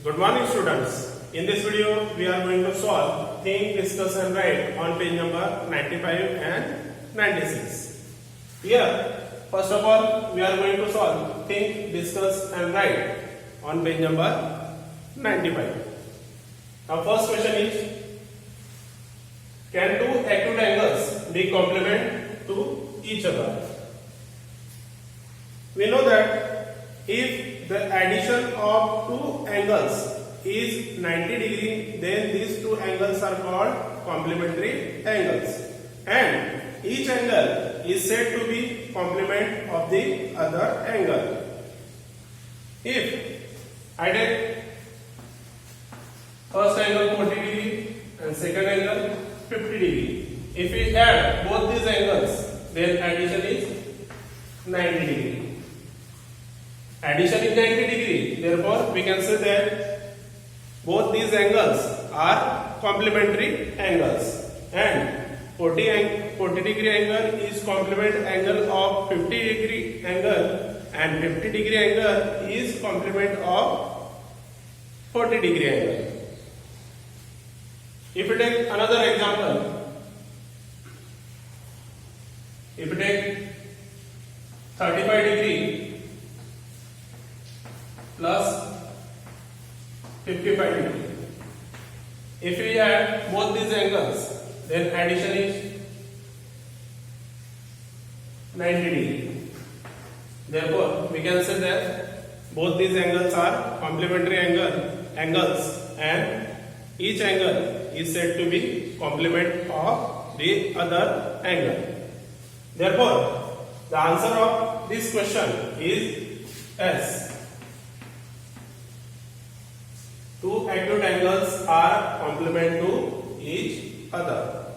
Good morning students. In this video we are going to solve think, discuss and write on page number 95 and 96. Here first of all we are going to solve think, discuss and write on page number 95. Now first question is, can two acute angles be complement to each other? We know that if the addition of two angles is 90 degree, then these two angles are called complementary angles, and each angle is said to be complement of the other angle. If I take first angle 40 degree and second angle 50 degree, if we add both these angles, then addition is 90 degree. Addition is 90 degree, therefore we can say that both these angles are complementary angles, and 40 degree angle is complement angle of 50 degree angle, and 50 degree angle is complement of 40 degree angle. If we take another example, if we take 35 degree plus 55 degree, if we add both these angles, then addition is 90 degree. Therefore we can say that both these angles are complementary angles, and each angle is said to be complement of the other angle. Therefore the answer of this question is S. Two acute angles are complement to each other.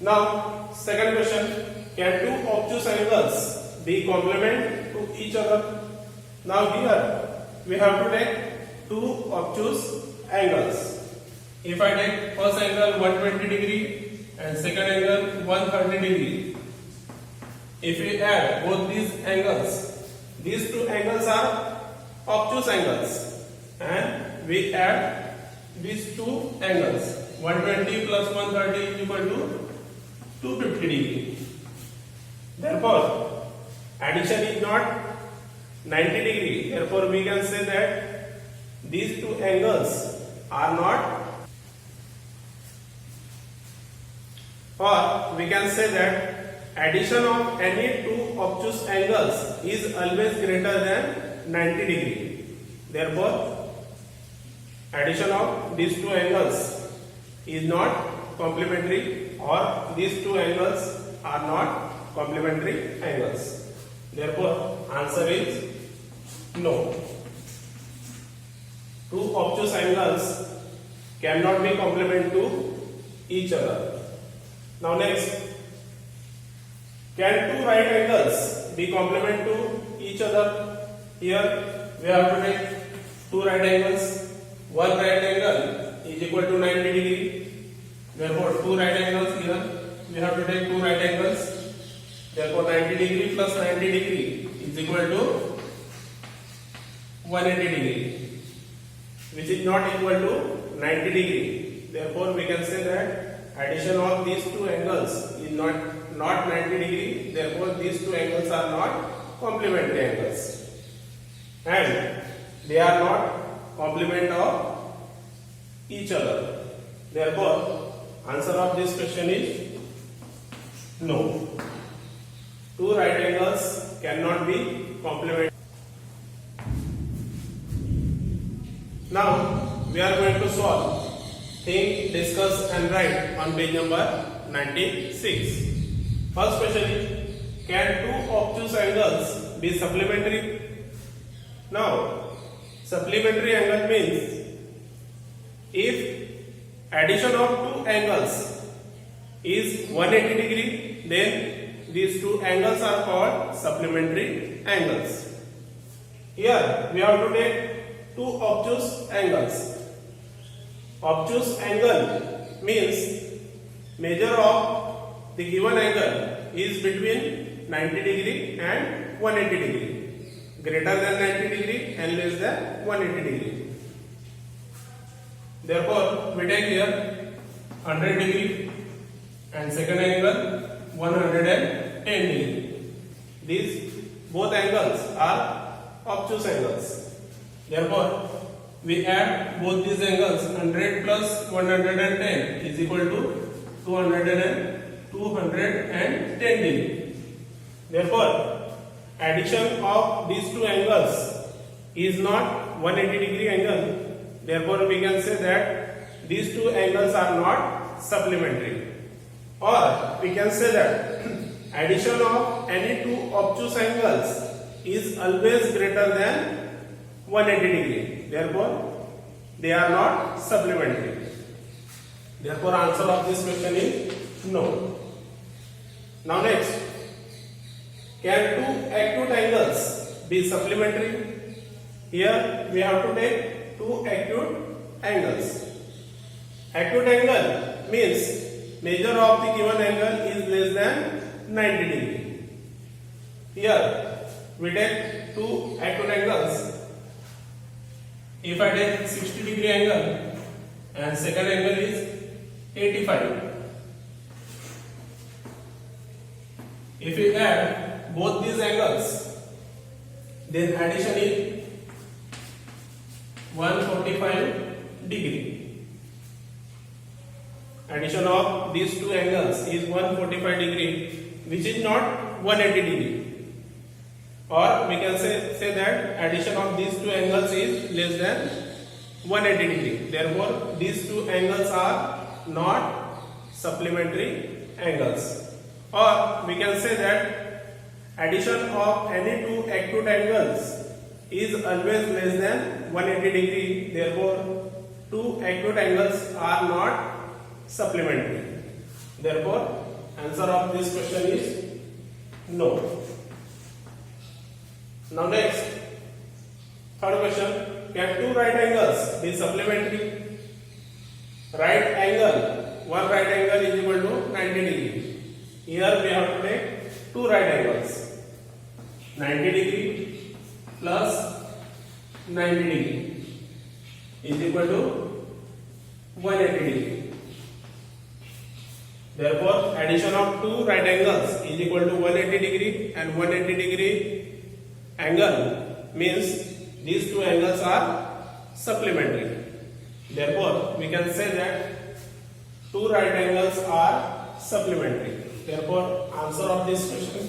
Now second question, can two obtuse angles be complement to each other? Now here we have to take two obtuse angles. If I take first angle 120 degree and second angle 130 degree, if we add both these angles, these two angles are obtuse angles, and we add these two angles, 120 plus 130 is equal to 250 degree. Therefore addition is not 90 degree, therefore we can say that these two angles are not, or we can say that addition of any two obtuse angles is always greater than 90 degree. Therefore addition of these two angles is not complementary, or these two angles are not complementary angles. Therefore answer is no. Two obtuse angles cannot be complement to each other. Now next, can two right angles be complement to each other? Here we have to take two right angles. One right angle is equal to 90 degree. Therefore two right angles, here we have to take two right angles. Therefore 90 degree plus 90 degree is equal to 180 degree, which is not equal to 90 degree. Therefore we can say that addition of these two angles is not 90 degree. Therefore these two angles are not complementary angles, and they are not complement of each other. Therefore answer of this question is no. Two right angles cannot be complementary. Now we are going to solve think, discuss and write on page number 96. First question is, can two obtuse angles be supplementary? Now supplementary angle means if addition of two angles is 180 degree, then these two angles are called supplementary angles. Here we have to take two obtuse angles. Obtuse angle means measure of the given angle is between 90 degree and 180 degree. greater than 90 degree and less than 180 degree. Therefore, we take here 100 degree and second angle 110 degree. These both angles are obtuse angles. Therefore, we add both these angles. 100 plus 110 is equal to 210 degree. Therefore, addition of these two angles is not 180 degree angle. Therefore, we can say that these two angles are not supplementary. Or we can say that addition of any two obtuse angles is always greater than 180 degree. Therefore, they are not supplementary. Therefore, answer of this question is no. Now next, can two acute angles be supplementary? Here we have to take two acute angles. Acute angle means measure of the given angle is less than 90 degree. Here we take two acute angles. If I take 60 degree angle and second angle is 85. If we add both these angles, then addition is 145 degree. Addition of these two angles is 145 degree, which is not 180 degree. Or we can say that addition of these two angles is less than 180 degree. Therefore, these two angles are not supplementary angles. Or we can say that addition of any two acute angles is always less than 180 degree. Therefore, two acute angles are not supplementary. Therefore, answer of this question is no. Now next, third question, can two right angles be supplementary? Right angle, one right angle is equal to 90 degree. Here we have to take two right angles. 90 degree plus 90 degree is equal to 180 degree. Therefore, addition of two right angles is equal to 180 degree, and 180 degree angle means these two angles are supplementary. Therefore, we can say that two right angles are supplementary. Therefore, answer of this question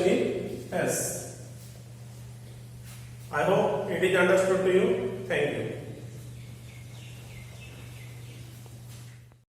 is S. I hope it is understood to you. Thank you.